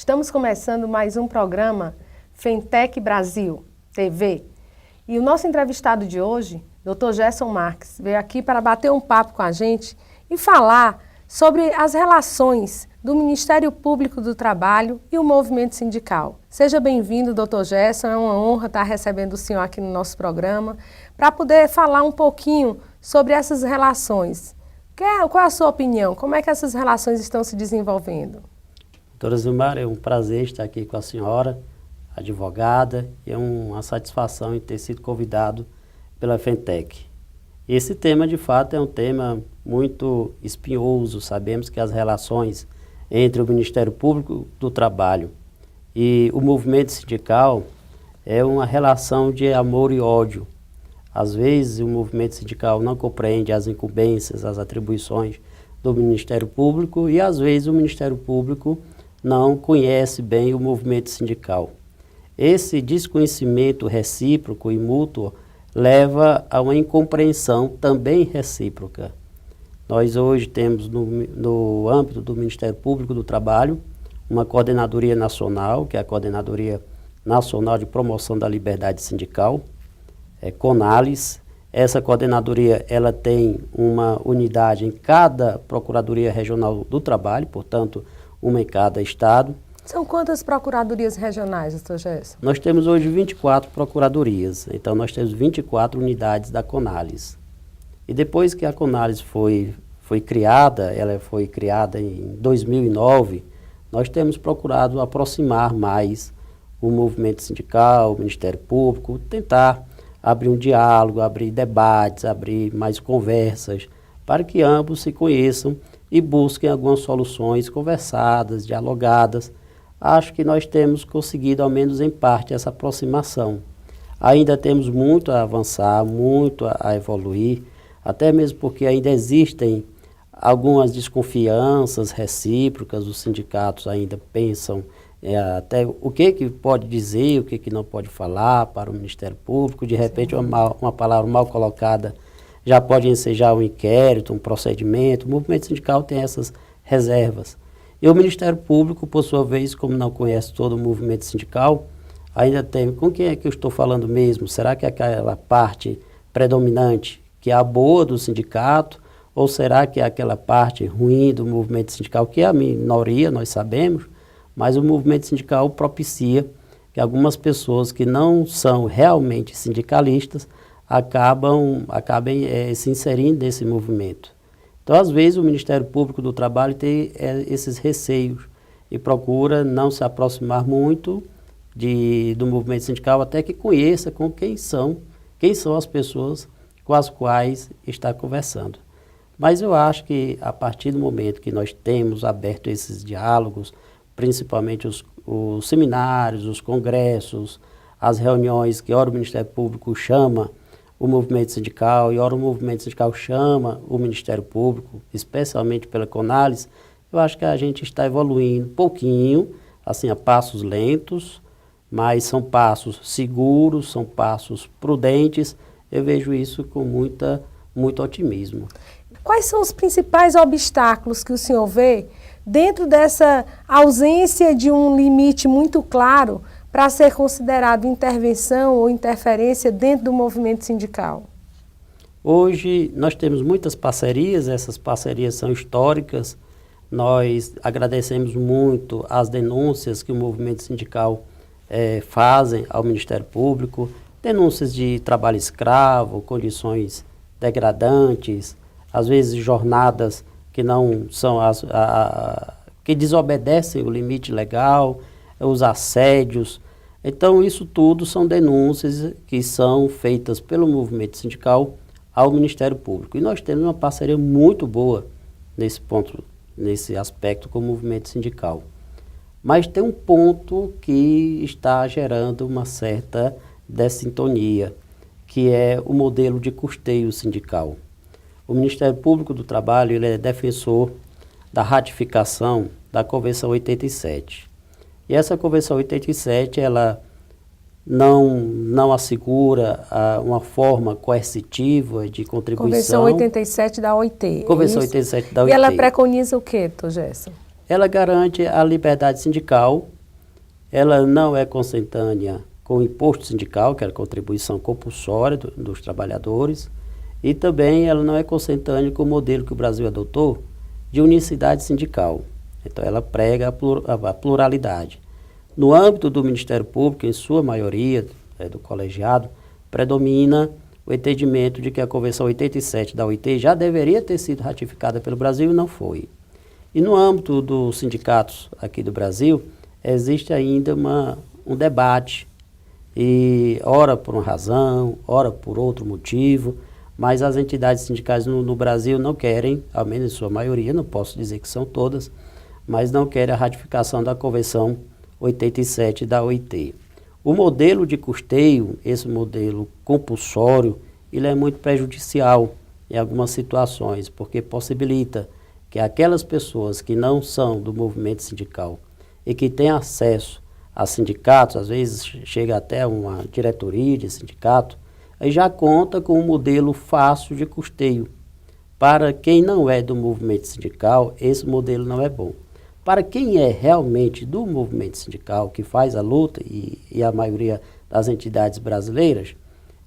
Estamos começando mais um programa Fentec Brasil TV. E o nosso entrevistado de hoje, Dr. Gerson Marques, veio aqui para bater um papo com a gente e falar sobre as relações do Ministério Público do Trabalho e o movimento sindical. Seja bem-vindo, Dr. Gerson, é uma honra estar recebendo o senhor aqui no nosso programa para poder falar um pouquinho sobre essas relações. Qual é a sua opinião? Como é que essas relações estão se desenvolvendo? Doutora Zilmara, é um prazer estar aqui com a senhora, advogada, e é uma satisfação em ter sido convidado pela Fentec. Esse tema, de fato, é um tema muito espinhoso. Sabemos que as relações entre o Ministério Público do Trabalho e o movimento sindical é uma relação de amor e ódio. Às vezes, o movimento sindical não compreende as incumbências, as atribuições do Ministério Público e, às vezes, o Ministério Público não conhece bem o movimento sindical. Esse desconhecimento recíproco e mútuo leva a uma incompreensão também recíproca. Nós hoje temos no âmbito do Ministério Público do Trabalho uma coordenadoria nacional, que é a Coordenadoria Nacional de Promoção da Liberdade Sindical, CONALES. Essa coordenadoria ela tem uma unidade em cada Procuradoria Regional do Trabalho, portanto, uma em cada estado. São quantas procuradorias regionais, doutor Gerson? Nós temos hoje 24 procuradorias, então nós temos 24 unidades da CONALES. E depois que a CONALES foi criada, ela foi criada em 2009, nós temos procurado aproximar mais o movimento sindical, o Ministério Público, tentar abrir um diálogo, abrir debates, abrir mais conversas, para que ambos se conheçam e busquem algumas soluções conversadas, dialogadas. Acho que nós temos conseguido, ao menos em parte, essa aproximação. Ainda temos muito a avançar, muito a evoluir, até mesmo porque ainda existem algumas desconfianças recíprocas, os sindicatos ainda pensam até o que pode dizer, o que não pode falar para o Ministério Público. De repente, uma palavra mal colocada já pode ensejar um inquérito, um procedimento. O movimento sindical tem essas reservas. E o Ministério Público, por sua vez, como não conhece todo o movimento sindical, ainda tem, com quem é que eu estou falando mesmo? Será que é aquela parte predominante, que é a boa do sindicato, ou será que é aquela parte ruim do movimento sindical, que é a minoria, nós sabemos, mas o movimento sindical propicia que algumas pessoas que não são realmente sindicalistas acabem se inserindo nesse movimento. Então, às vezes, o Ministério Público do Trabalho tem esses receios e procura não se aproximar muito do movimento sindical, até que conheça com quem são as pessoas com as quais está conversando. Mas eu acho que, a partir do momento que nós temos aberto esses diálogos, principalmente os seminários, os congressos, as reuniões que ora o Ministério Público chama o movimento sindical e ora o movimento sindical chama o Ministério Público, especialmente pela CONALES, eu acho que a gente está evoluindo um pouquinho, assim, a passos lentos, mas são passos seguros, são passos prudentes. Eu vejo isso com muito otimismo. Quais são os principais obstáculos que o senhor vê dentro dessa ausência de um limite muito claro para ser considerado intervenção ou interferência dentro do movimento sindical? Hoje nós temos muitas parcerias, essas parcerias são históricas. Nós agradecemos muito as denúncias que o movimento sindical fazem ao Ministério Público, denúncias de trabalho escravo, condições degradantes, às vezes jornadas que não são que desobedecem o limite legal, os assédios. Então, isso tudo são denúncias que são feitas pelo movimento sindical ao Ministério Público. E nós temos uma parceria muito boa nesse aspecto com o movimento sindical. Mas tem um ponto que está gerando uma certa dessintonia, que é o modelo de custeio sindical. O Ministério Público do Trabalho ele é defensor da ratificação da Convenção 87. E essa Convenção 87, ela não assegura uma forma coercitiva de contribuição. Convenção 87 da OIT. Convenção 87 da OIT. E ela preconiza o quê, doutor Gerson? ela garante a liberdade sindical, ela não é consentânea com o imposto sindical, que é a contribuição compulsória dos trabalhadores, e também ela não é consentânea com o modelo que o Brasil adotou de unicidade sindical. Então ela prega a pluralidade. No âmbito do Ministério Público, em sua maioria, do colegiado, predomina o entendimento de que a Convenção 87 da OIT já deveria ter sido ratificada pelo Brasil e não foi. E no âmbito dos sindicatos aqui do Brasil, existe ainda um debate, e ora por uma razão, ora por outro motivo, mas as entidades sindicais no Brasil não querem, ao menos em sua maioria, não posso dizer que são todas, mas não querem a ratificação da Convenção 87 da OIT. O modelo de custeio, esse modelo compulsório, ele é muito prejudicial em algumas situações, porque possibilita que aquelas pessoas que não são do movimento sindical e que têm acesso a sindicatos, às vezes chega até uma diretoria de sindicato, aí já conta com um modelo fácil de custeio. Para quem não é do movimento sindical, esse modelo não é bom. Para quem é realmente do movimento sindical, que faz a luta, e a maioria das entidades brasileiras,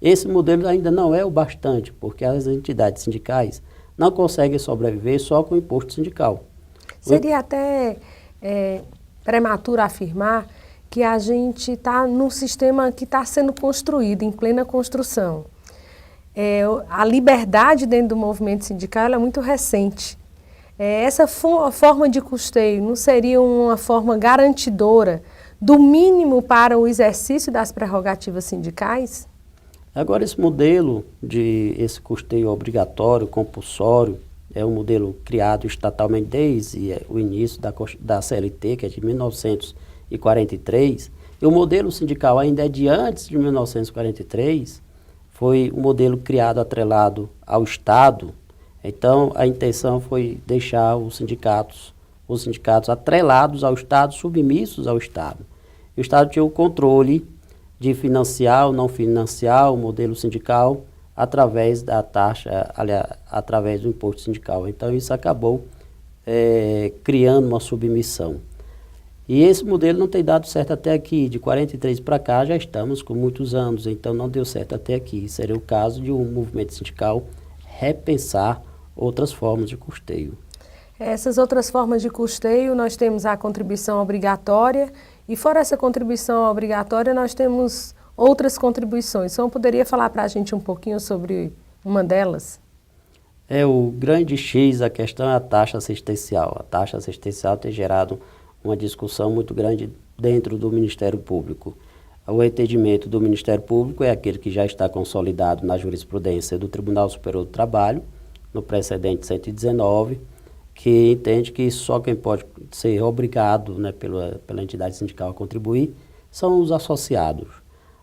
esse modelo ainda não é o bastante, porque as entidades sindicais não conseguem sobreviver só com o imposto sindical. Seria até prematuro afirmar que a gente está num sistema que está sendo construído, em plena construção. A liberdade dentro do movimento sindical é muito recente. Essa forma de custeio não seria uma forma garantidora do mínimo para o exercício das prerrogativas sindicais? Agora, esse custeio obrigatório, compulsório, é um modelo criado estatalmente desde o início da CLT, que é de 1943, e o modelo sindical ainda é de antes de 1943, foi um modelo criado atrelado ao Estado. Então, a intenção foi deixar os sindicatos atrelados ao Estado, submissos ao Estado. E o Estado tinha o controle de financiar ou não financiar o modelo sindical através da taxa, através do imposto sindical. Então, isso acabou criando uma submissão. E esse modelo não tem dado certo até aqui. De 43 para cá já estamos com muitos anos, então não deu certo até aqui. Seria o caso de um movimento sindical repensar outras formas de custeio. Essas outras formas de custeio, nós temos a contribuição obrigatória, e fora essa contribuição obrigatória, nós temos outras contribuições. Então, poderia falar para a gente um pouquinho sobre uma delas? O grande X da questão é a taxa assistencial. A taxa assistencial tem gerado uma discussão muito grande dentro do Ministério Público. O entendimento do Ministério Público é aquele que já está consolidado na jurisprudência do Tribunal Superior do Trabalho, no precedente 119, que entende que só quem pode ser obrigado, né, pela entidade sindical a contribuir são os associados.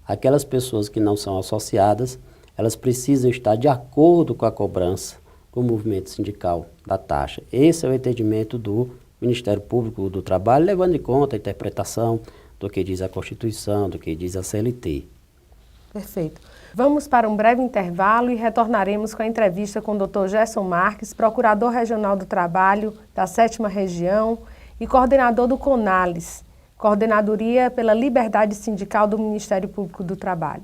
Aquelas pessoas que não são associadas, elas precisam estar de acordo com a cobrança do movimento sindical da taxa. Esse é o entendimento do Ministério Público do Trabalho, levando em conta a interpretação do que diz a Constituição, do que diz a CLT. Perfeito. Vamos para um breve intervalo e retornaremos com a entrevista com o Dr. Gerson Marques, Procurador Regional do Trabalho da 7ª Região e coordenador do CONALES, Coordenadoria pela Liberdade Sindical do Ministério Público do Trabalho.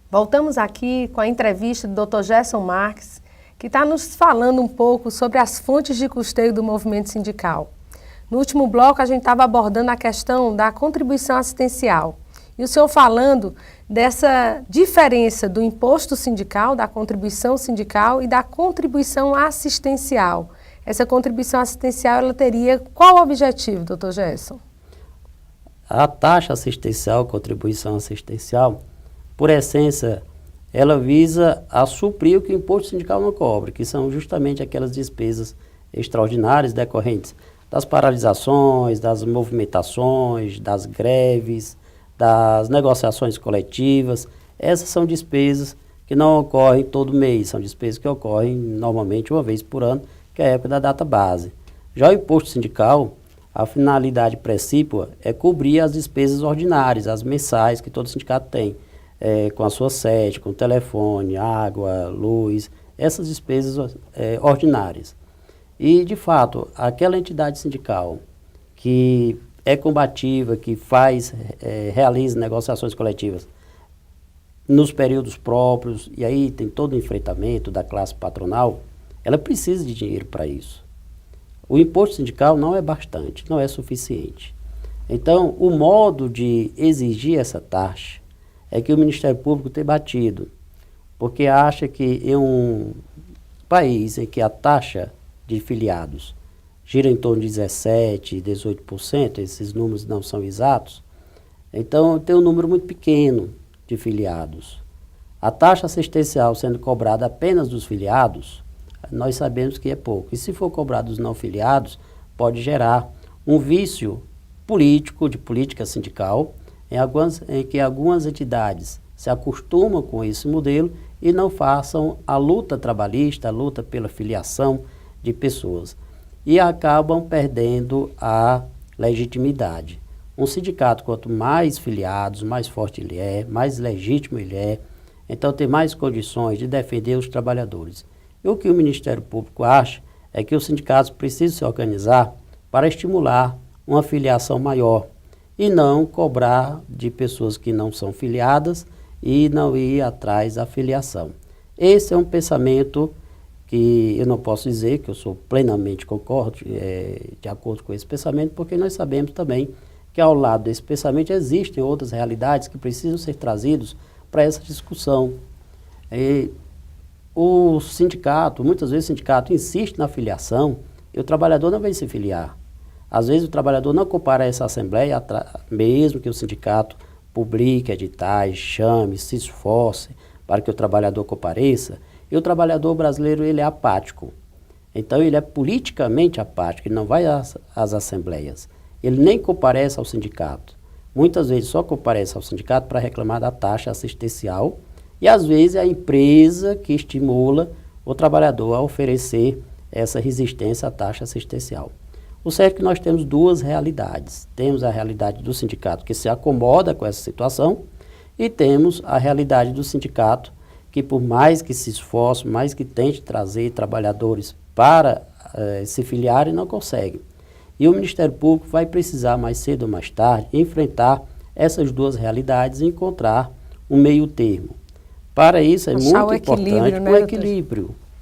Voltamos aqui com a entrevista do Dr. Gerson Marques, que está nos falando um pouco sobre as fontes de custeio do movimento sindical. No último bloco, a gente estava abordando a questão da contribuição assistencial. E o senhor falando dessa diferença do imposto sindical, da contribuição sindical e da contribuição assistencial. Essa contribuição assistencial, ela teria qual objetivo, doutor Gerson? A taxa assistencial, contribuição assistencial, por essência, ela visa a suprir o que o imposto sindical não cobre, que são justamente aquelas despesas extraordinárias decorrentes das paralisações, das movimentações, das greves, das negociações coletivas. Essas são despesas que não ocorrem todo mês, são despesas que ocorrem normalmente uma vez por ano, que é a época da data base. Já o imposto sindical, A finalidade precípua é cobrir as despesas ordinárias, as mensais que todo sindicato tem, com a sua sede, com telefone, água, luz, essas despesas ordinárias. E, de fato, aquela entidade sindical que é combativa, que realiza negociações coletivas nos períodos próprios, e aí tem todo o enfrentamento da classe patronal, ela precisa de dinheiro para isso. O imposto sindical não é bastante, não é suficiente. Então, o modo de exigir essa taxa é que o Ministério Público tem batido, porque acha que em um país em que a taxa de filiados gira em torno de 17%, 18%, esses números não são exatos, então tem um número muito pequeno de filiados. A taxa assistencial sendo cobrada apenas dos filiados, nós sabemos que é pouco. E se for cobrado dos não filiados, pode gerar um vício político, de política sindical, em que algumas entidades se acostumam com esse modelo e não façam a luta trabalhista, a luta pela filiação de pessoas. E acabam perdendo a legitimidade. Um sindicato, quanto mais filiados, mais forte ele é, mais legítimo ele é, então tem mais condições de defender os trabalhadores. E o que o Ministério Público acha é que os sindicatos precisam se organizar para estimular uma filiação maior e não cobrar de pessoas que não são filiadas e não ir atrás da filiação. Esse é um pensamento que eu não posso dizer que eu sou plenamente concordo, de acordo com esse pensamento, porque nós sabemos também que ao lado desse pensamento existem outras realidades que precisam ser trazidas para essa discussão. O sindicato, muitas vezes o sindicato insiste na filiação e o trabalhador não vem se filiar. Às vezes o trabalhador não comparece à assembleia, mesmo que o sindicato publique editais, chame, se esforce para que o trabalhador compareça, e o trabalhador brasileiro ele é apático. Então ele é politicamente apático, ele não vai às assembleias, ele nem comparece ao sindicato. Muitas vezes só comparece ao sindicato para reclamar da taxa assistencial, e às vezes é a empresa que estimula o trabalhador a oferecer essa resistência à taxa assistencial. O certo é que nós temos duas realidades. Temos a realidade do sindicato que se acomoda com essa situação e temos a realidade do sindicato que, por mais que se esforce, mais que tente trazer trabalhadores para se filiarem, não consegue. E o Ministério Público vai precisar, mais cedo ou mais tarde, enfrentar essas duas realidades e encontrar um meio termo. Para isso é muito importante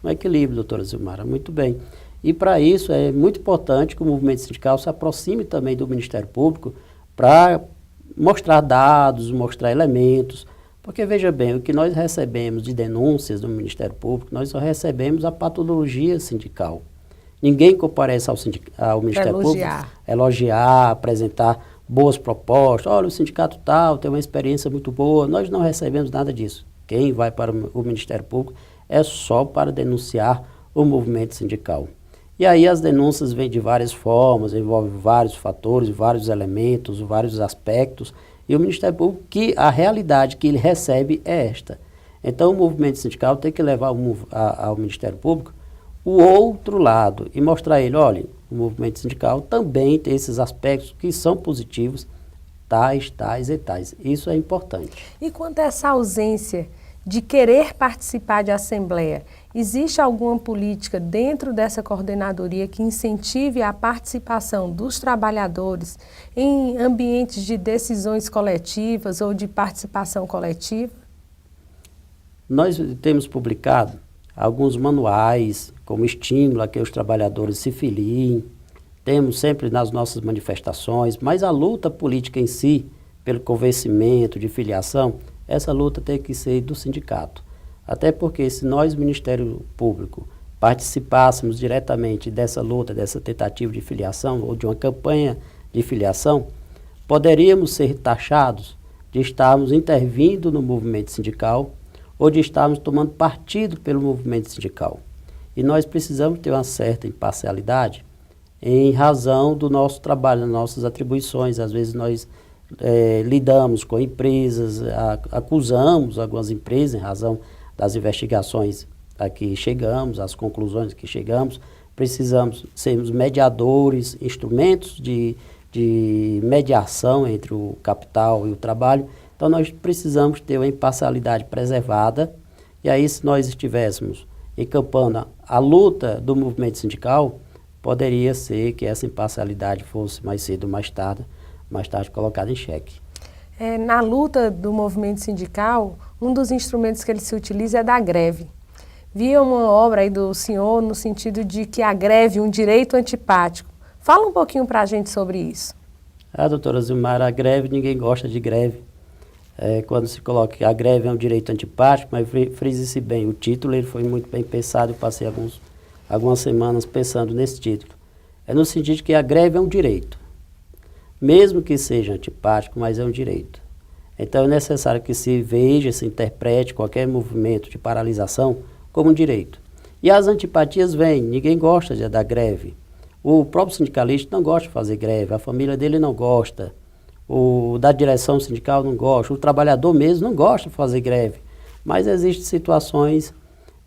um equilíbrio, doutora Zilmara, muito bem. E para isso é muito importante que o movimento sindical se aproxime também do Ministério Público para mostrar dados, mostrar elementos, porque veja bem, o que nós recebemos de denúncias do Ministério Público, nós só recebemos a patologia sindical. Ninguém comparece ao Ministério Público, elogiar, apresentar boas propostas, olha, o sindicato tal tem uma experiência muito boa, nós não recebemos nada disso. Quem vai para o Ministério Público é só para denunciar o movimento sindical. E aí as denúncias vêm de várias formas, envolvem vários fatores, vários elementos, vários aspectos, e o Ministério Público, que a realidade que ele recebe é esta. Então o movimento sindical tem que levar ao Ministério Público o outro lado e mostrar a ele, olha, o movimento sindical também tem esses aspectos que são positivos, tais, tais e tais. Isso é importante. E quanto a essa ausência de querer participar de assembleia, existe alguma política dentro dessa coordenadoria que incentive a participação dos trabalhadores em ambientes de decisões coletivas ou de participação coletiva? Nós temos publicado alguns manuais como estímulo a que os trabalhadores se filiem, temos sempre nas nossas manifestações, mas a luta política em si, pelo convencimento de filiação, essa luta tem que ser do sindicato. Até porque se nós, Ministério Público, participássemos diretamente dessa luta, dessa tentativa de filiação ou de uma campanha de filiação, poderíamos ser taxados de estarmos intervindo no movimento sindical ou de estarmos tomando partido pelo movimento sindical. E nós precisamos ter uma certa imparcialidade em razão do nosso trabalho, das nossas atribuições. Às vezes nós lidamos com empresas, acusamos algumas empresas em razão das investigações a que chegamos, as conclusões a que chegamos, precisamos sermos mediadores, instrumentos de mediação entre o capital e o trabalho. Então, nós precisamos ter uma imparcialidade preservada. E aí, se nós estivéssemos encampando a luta do movimento sindical, poderia ser que essa imparcialidade fosse mais cedo ou mais tarde colocada em xeque. Na luta do movimento sindical, um dos instrumentos que ele se utiliza é da greve. Vi uma obra aí do senhor no sentido de que a greve é um direito antipático. Fala um pouquinho para a gente sobre isso. Doutora Zilmara, a greve, ninguém gosta de greve. Quando se coloca que a greve é um direito antipático, mas frise-se bem, o título ele foi muito bem pensado, eu passei algumas semanas pensando nesse título. É no sentido de que a greve é um direito, mesmo que seja antipático, mas é um direito. Então é necessário que se veja, se interprete qualquer movimento de paralisação como um direito. E as antipatias vêm, ninguém gosta da greve. O próprio sindicalista não gosta de fazer greve, a família dele não gosta, o da direção sindical não gosta, o trabalhador mesmo não gosta de fazer greve. Mas existem situações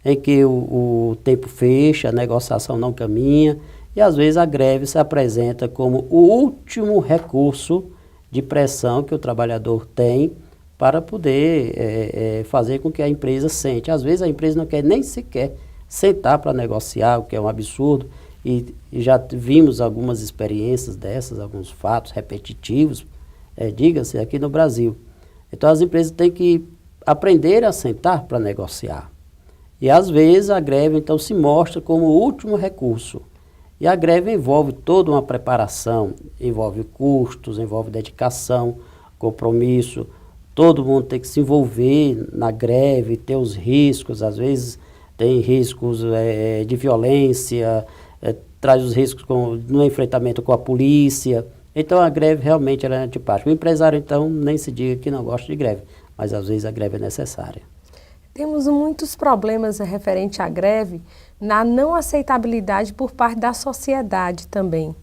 em que o tempo fecha, a negociação não caminha, e às vezes a greve se apresenta como o último recurso de pressão que o trabalhador tem para poder fazer com que a empresa sente. Às vezes a empresa não quer nem sequer sentar para negociar, o que é um absurdo, e já vimos algumas experiências dessas, alguns fatos repetitivos, diga-se, aqui no Brasil. Então as empresas têm que aprender a sentar para negociar. E às vezes a greve então se mostra como o último recurso. E a greve envolve toda uma preparação, envolve custos, envolve dedicação, compromisso. Todo mundo tem que se envolver na greve, ter os riscos, às vezes tem riscos de violência, traz os riscos no enfrentamento com a polícia. Então a greve realmente ela é antipática. O empresário então nem se diga que não gosta de greve, mas às vezes a greve é necessária. Temos muitos problemas referente à greve na não aceitabilidade por parte da sociedade também.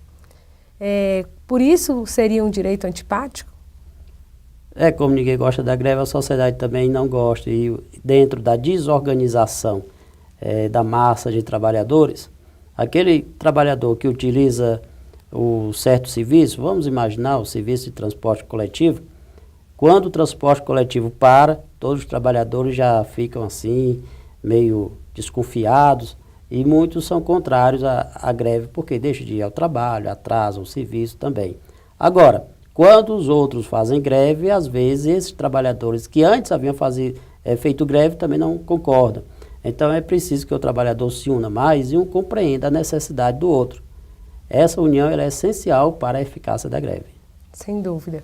Por isso seria um direito antipático? Como ninguém gosta da greve, a sociedade também não gosta. E dentro da desorganização da massa de trabalhadores, aquele trabalhador que utiliza o certo serviço, vamos imaginar o serviço de transporte coletivo, quando o transporte coletivo para, todos os trabalhadores já ficam assim, meio desconfiados, e muitos são contrários à greve, porque deixam de ir ao trabalho, atrasam o serviço também. Agora, quando os outros fazem greve, às vezes esses trabalhadores que antes haviam feito greve também não concordam. Então é preciso que o trabalhador se una mais e um compreenda a necessidade do outro. Essa união ela é essencial para a eficácia da greve. Sem dúvida.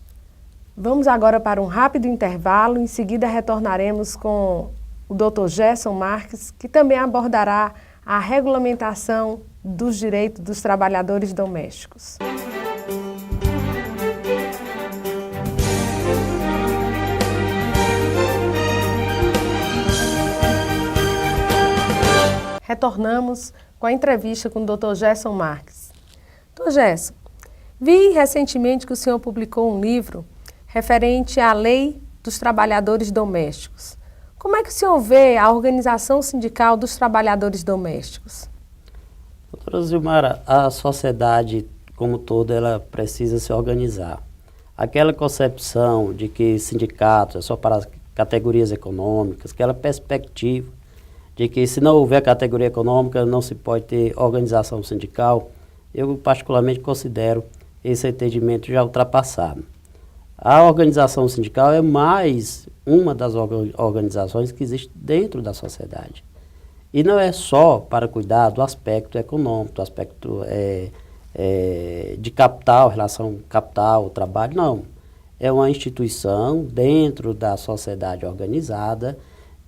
Vamos agora para um rápido intervalo, em seguida retornaremos com o Dr. Gerson Marques, que também abordará a regulamentação dos direitos dos trabalhadores domésticos. Retornamos com a entrevista com o Dr. Gerson Marques. Dr. Gerson, vi recentemente que o senhor publicou um livro referente à Lei dos Trabalhadores Domésticos. Como é que o senhor vê a organização sindical dos trabalhadores domésticos? Doutora Zilmara, a sociedade como toda ela precisa se organizar. Aquela concepção de que sindicatos é só para categorias econômicas, aquela perspectiva de que se não houver categoria econômica não se pode ter organização sindical, eu particularmente considero esse entendimento já ultrapassado. A organização sindical é mais uma das organizações que existe dentro da sociedade. E não é só para cuidar do aspecto econômico, do aspecto de capital, relação capital, trabalho, não. É uma instituição dentro da sociedade organizada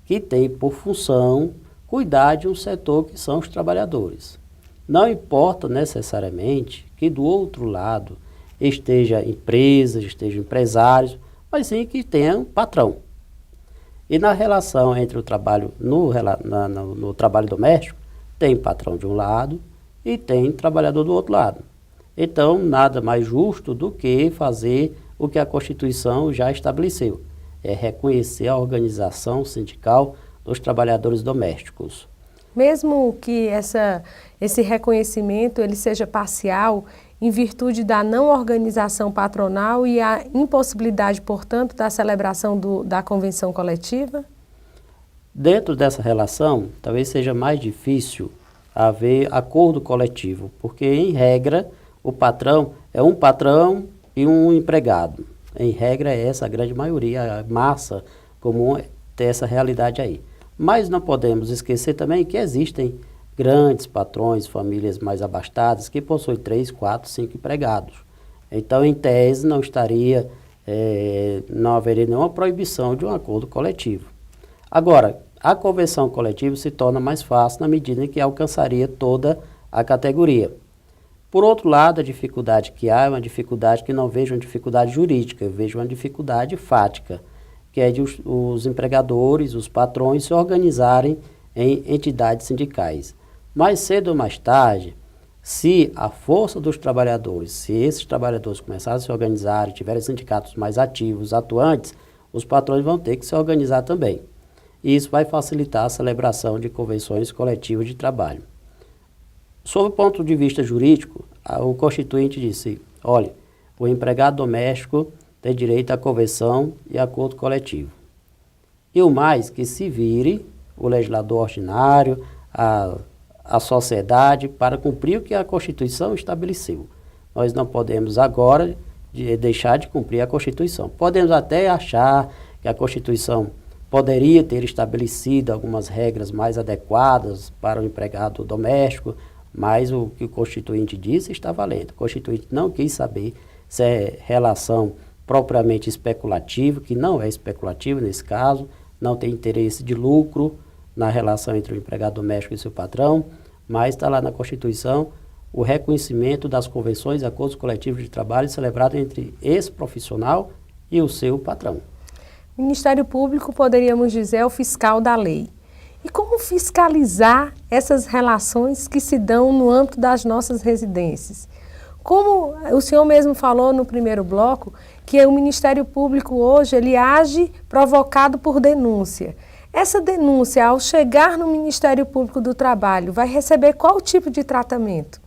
que tem por função cuidar de um setor que são os trabalhadores. Não importa necessariamente que do outro lado esteja empresas, estejam empresários, mas sim que tenha um patrão. E na relação entre o trabalho, no trabalho doméstico, tem patrão de um lado e tem trabalhador do outro lado. Então, nada mais justo do que fazer o que a Constituição já estabeleceu, é reconhecer a organização sindical dos trabalhadores domésticos. Mesmo que esse reconhecimento ele seja parcial, em virtude da não organização patronal e a impossibilidade, portanto, da celebração da convenção coletiva? Dentro dessa relação, talvez seja mais difícil haver acordo coletivo, porque, em regra, o patrão é um patrão e um empregado. Em regra, é essa a grande maioria, a massa comum tem essa realidade aí. Mas não podemos esquecer também que existem grandes patrões, famílias mais abastadas, que possuem 3, 4, 5 empregados. Então, em tese, não haveria nenhuma proibição de um acordo coletivo. Agora, a convenção coletiva se torna mais fácil na medida em que alcançaria toda a categoria. Por outro lado, a dificuldade que há é uma dificuldade que não vejo uma dificuldade jurídica, eu vejo uma dificuldade fática, que é de os empregadores, os patrões se organizarem em entidades sindicais. Mais cedo ou mais tarde, se a força dos trabalhadores, se esses trabalhadores começarem a se organizar e tiverem sindicatos mais ativos, atuantes, os patrões vão ter que se organizar também. E isso vai facilitar a celebração de convenções coletivas de trabalho. Sob o ponto de vista jurídico, o Constituinte disse, olha, o empregado doméstico tem direito à convenção e acordo coletivo. E o mais que se vire o legislador ordinário, a sociedade, para cumprir o que a Constituição estabeleceu. Nós não podemos agora deixar de cumprir a Constituição. Podemos até achar que a Constituição poderia ter estabelecido algumas regras mais adequadas para o empregado doméstico, mas o que o Constituinte disse está valendo. O Constituinte não quis saber se é relação propriamente especulativa, que não é especulativa nesse caso, não tem interesse de lucro na relação entre o empregado doméstico e seu patrão, mas está lá na Constituição o reconhecimento das convenções e acordos coletivos de trabalho celebrados entre esse profissional e o seu patrão. O Ministério Público, poderíamos dizer, é o fiscal da lei. E como fiscalizar essas relações que se dão no âmbito das nossas residências? Como o senhor mesmo falou no primeiro bloco, que o Ministério Público hoje ele age provocado por denúncia. Essa denúncia, ao chegar no Ministério Público do Trabalho, vai receber qual tipo de tratamento?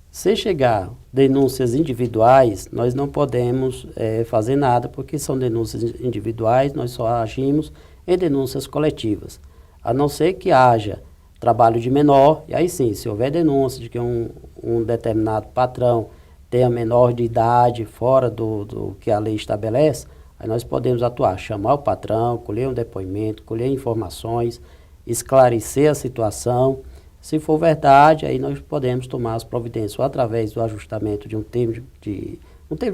Se chegar denúncias individuais, nós não podemos fazer nada, porque são denúncias individuais, nós só agimos em denúncias coletivas. A não ser que haja trabalho de menor, e aí sim, se houver denúncia de que um determinado patrão tenha menor de idade fora do que a lei estabelece, aí nós podemos atuar, chamar o patrão, colher um depoimento, colher informações, esclarecer a situação. Se for verdade, aí nós podemos tomar as providências ou através do ajustamento de um termo de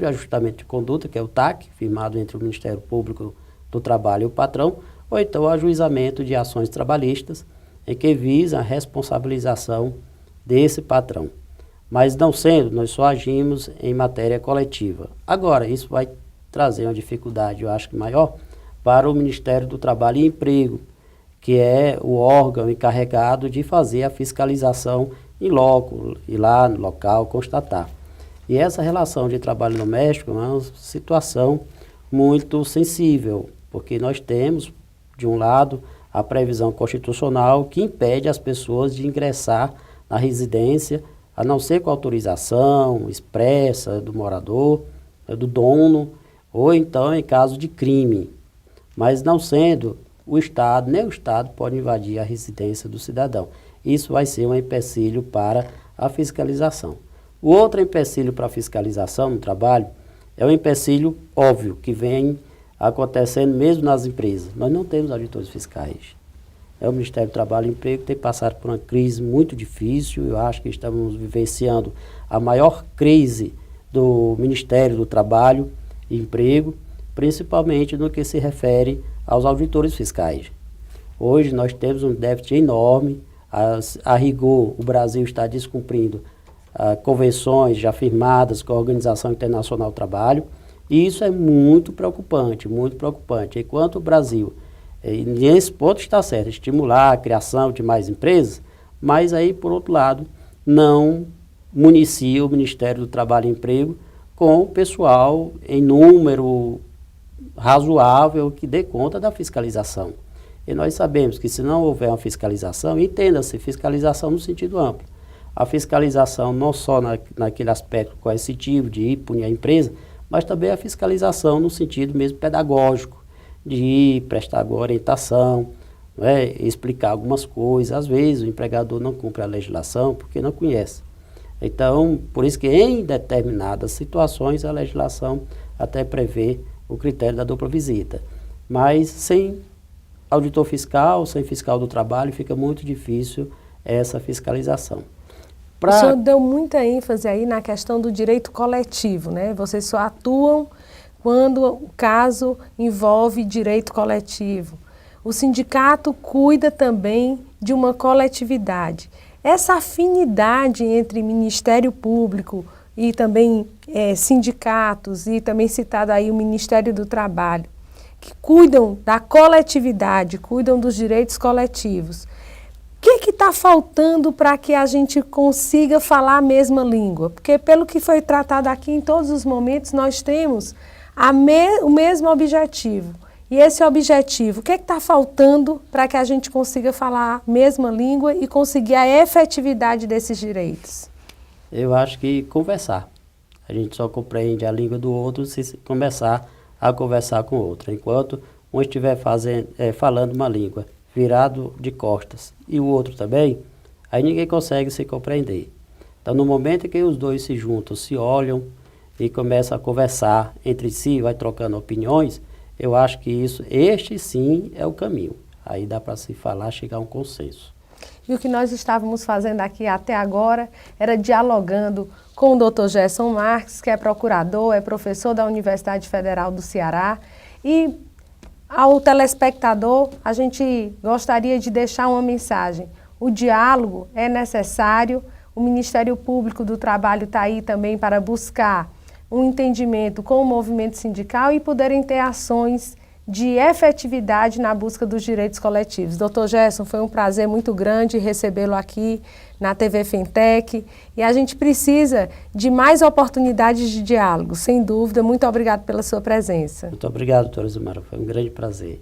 ajustamento de conduta, que é o TAC, firmado entre o Ministério Público do Trabalho e o patrão, ou então o ajuizamento de ações trabalhistas, em que visa a responsabilização desse patrão. Mas não sendo, nós só agimos em matéria coletiva. Agora, isso vai trazer uma dificuldade, eu acho que maior, para o Ministério do Trabalho e Emprego, que é o órgão encarregado de fazer a fiscalização em loco, ir lá no local, constatar. E essa relação de trabalho doméstico é uma situação muito sensível, porque nós temos, de um lado, a previsão constitucional que impede as pessoas de ingressar na residência, a não ser com autorização expressa do morador, do dono, ou então em caso de crime. Mas não sendo, nem o Estado pode invadir a residência do cidadão. Isso vai ser um empecilho para a fiscalização. O outro empecilho para a fiscalização no trabalho é um empecilho óbvio, que vem acontecendo mesmo nas empresas. Nós não temos auditores fiscais. O Ministério do Trabalho e Emprego tem passado por uma crise muito difícil. Eu acho que estamos vivenciando a maior crise do Ministério do Trabalho e Emprego, principalmente no que se refere aos auditores fiscais. Hoje nós temos um déficit enorme, a rigor o Brasil está descumprindo convenções já firmadas com a Organização Internacional do Trabalho, e isso é muito preocupante, muito preocupante. Enquanto o Brasil, nesse ponto está certo, estimular a criação de mais empresas, mas aí, por outro lado, não municia o Ministério do Trabalho e Emprego com o pessoal em número razoável que dê conta da fiscalização. E nós sabemos que se não houver uma fiscalização, entenda-se, fiscalização no sentido amplo. A fiscalização não só naquele aspecto coercitivo de ir punir a empresa, mas também a fiscalização no sentido mesmo pedagógico, de ir prestar orientação, explicar algumas coisas. Às vezes o empregador não cumpre a legislação porque não conhece. Então, por isso que em determinadas situações a legislação até prevê o critério da dupla visita. Mas sem auditor fiscal, sem fiscal do trabalho, fica muito difícil essa fiscalização. O senhor deu muita ênfase aí na questão do direito coletivo, né? Vocês só atuam quando o caso envolve direito coletivo. O sindicato cuida também de uma coletividade. Essa afinidade entre Ministério Público e também sindicatos, e também citado aí o Ministério do Trabalho, que cuidam da coletividade, cuidam dos direitos coletivos. O que está faltando para que a gente consiga falar a mesma língua? Porque pelo que foi tratado aqui, em todos os momentos, nós temos o mesmo objetivo. E esse objetivo, o que está faltando para que a gente consiga falar a mesma língua e conseguir a efetividade desses direitos? Eu acho que conversar. A gente só compreende a língua do outro se começar a conversar com o outro. Enquanto um estiver falando uma língua virado de costas e o outro também, aí ninguém consegue se compreender. Então, no momento em que os dois se juntam, se olham e começam a conversar entre si, vai trocando opiniões, eu acho que este sim é o caminho. Aí dá para se falar, chegar a um consenso. E o que nós estávamos fazendo aqui até agora era dialogando com o Dr. Gerson Marques, que é procurador, é professor da Universidade Federal do Ceará. E ao telespectador, a gente gostaria de deixar uma mensagem. O diálogo é necessário, o Ministério Público do Trabalho está aí também para buscar um entendimento com o movimento sindical e poderem ter ações de efetividade na busca dos direitos coletivos. Dr. Gerson, foi um prazer muito grande recebê-lo aqui na TV Fentec e a gente precisa de mais oportunidades de diálogo, sem dúvida. Muito obrigado pela sua presença. Muito obrigado, doutora Zumara, foi um grande prazer.